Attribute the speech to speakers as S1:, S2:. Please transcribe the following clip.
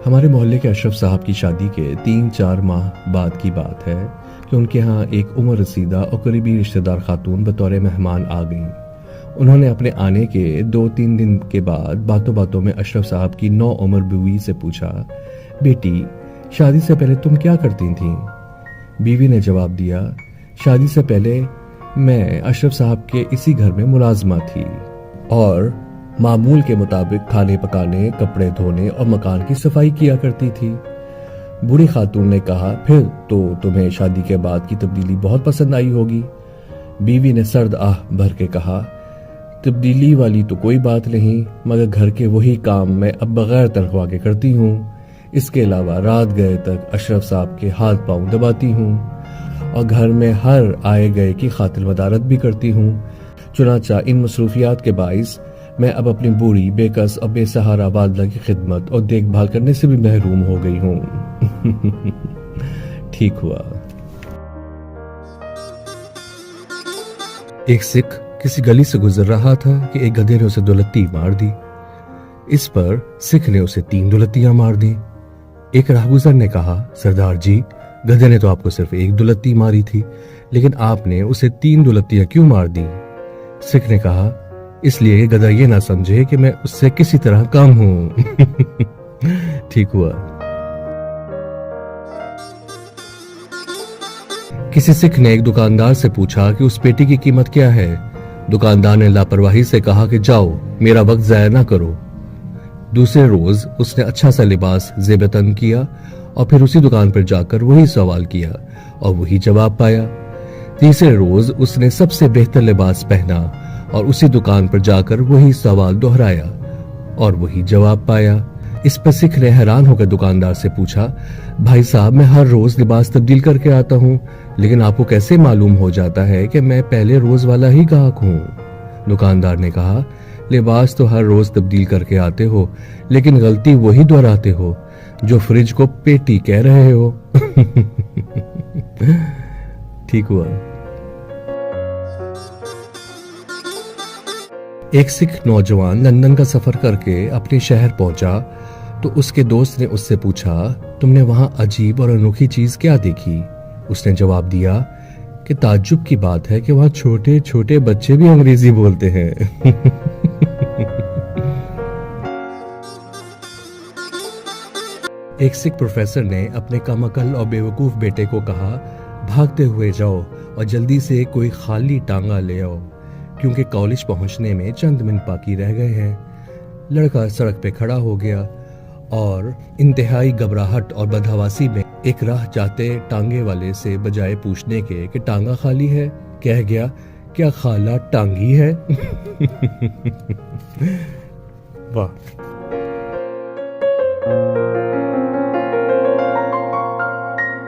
S1: ہمارے محلے کے اشرف صاحب کی شادی کے 3-4 ماہ بعد کی بات ہے کہ ان کے ہاں ایک عمر رسیدہ اور قریبی رشتہ دار خاتون بطور مہمان آ گئیں۔ انہوں نے اپنے آنے کے 2-3 دن کے بعد باتوں باتوں میں اشرف صاحب کی نو عمر بیوی سے پوچھا، بیٹی شادی سے پہلے تم کیا کرتی تھیں؟ بیوی نے جواب دیا، شادی سے پہلے میں اشرف صاحب کے اسی گھر میں ملازمہ تھی اور معمول کے مطابق کھانے پکانے، کپڑے دھونے اور مکان کی صفائی کیا کرتی تھی۔ بوڑھی خاتون نے کہا، پھر تو تمہیں شادی کے بعد کی تبدیلی بہت پسند آئی ہوگی۔ بیوی نے سرد آہ بھر کے کہا، تبدیلی والی تو کوئی بات نہیں، مگر گھر کے وہی کام میں اب بغیر تنخواہ کے کرتی ہوں۔ اس کے علاوہ رات گئے تک اشرف صاحب کے ہاتھ پاؤں دباتی ہوں اور گھر میں ہر آئے گئے کی خاطر مدارت بھی کرتی ہوں۔ چنانچہ ان مصروفیات کے باعث میں اب اپنی بوڑھی، بے کس اور بے سہارا والدہ کی خدمت اور دیکھ بھال کرنے سے بھی محروم ہو گئی ہوں۔ ٹھیک ہوا۔ ایک سکھ کسی گلی سے گزر رہا تھا کہ ایک گدھے نے اسے 2 لتی مار دی۔ اس پر سکھ نے اسے 3 2 لتیاں مار دی۔ ایک راہگزر نے کہا، سردار جی، گدھے نے تو آپ کو صرف 1 2 لتی ماری تھی، لیکن آپ نے اسے 3 2 لتیاں کیوں مار دی؟ سکھ نے کہا، اس لیے کہ گدھا یہ نہ سمجھے کہ میں اس سے کسی طرح کم ہوں۔ ٹھیک ہوا۔ کسی سکھ نے ایک دکاندار سے پوچھا کہ اس پیٹی کی قیمت کیا ہے۔ دکاندار نے لاپرواہی سے کہا کہ جاؤ، میرا وقت ضائع نہ کرو۔ دوسرے روز اس نے اچھا سا لباس زیب تن کیا اور پھر اسی دکان پر جا کر وہی سوال کیا اور وہی جواب پایا۔ تیسرے روز اس نے سب سے بہتر لباس پہنا اور اسی دکان پر جا کر وہی سوال دہرایا اور وہی جواب پایا۔ اس پر سکھ نے حیران ہو کر دکاندار سے پوچھا، بھائی صاحب، میں ہر روز لباس تبدیل کر کے آتا ہوں، لیکن آپ کو کیسے معلوم ہو جاتا ہے کہ میں پہلے روز والا ہی گاہک ہوں؟ دکاندار نے کہا، لباس تو ہر روز تبدیل کر کے آتے ہو، لیکن غلطی وہی دہراتے ہو جو فریج کو پیٹی کہہ رہے ہو۔ ٹھیک ہوا۔ ایک سکھ نوجوان لندن کا سفر کر کے اپنے شہر پہنچا تو اس کے دوست نے اس سے پوچھا، تم نے وہاں عجیب اور انوکھی چیز کیا دیکھی؟ اس نے جواب دیا کہ تعجب کی بات ہے کہ وہاں چھوٹے چھوٹے بچے بھی انگریزی بولتے ہیں۔ ایک سکھ پروفیسر نے اپنے کم عقل اور بیوقوف بیٹے کو کہا، بھاگتے ہوئے جاؤ اور جلدی سے کوئی خالی ٹانگا لے آؤ، کیونکہ کالج پہنچنے میں چند منٹ باقی رہ گئے ہیں۔ لڑکا سڑک پہ کھڑا ہو گیا اور انتہائی گھبراہٹ اور بدحواسی میں ایک راہ جاتے ٹانگے والے سے بجائے پوچھنے کے کہ ٹانگا خالی ہے، کہہ گیا، کیا خالہ ٹانگی ہے؟ واہ۔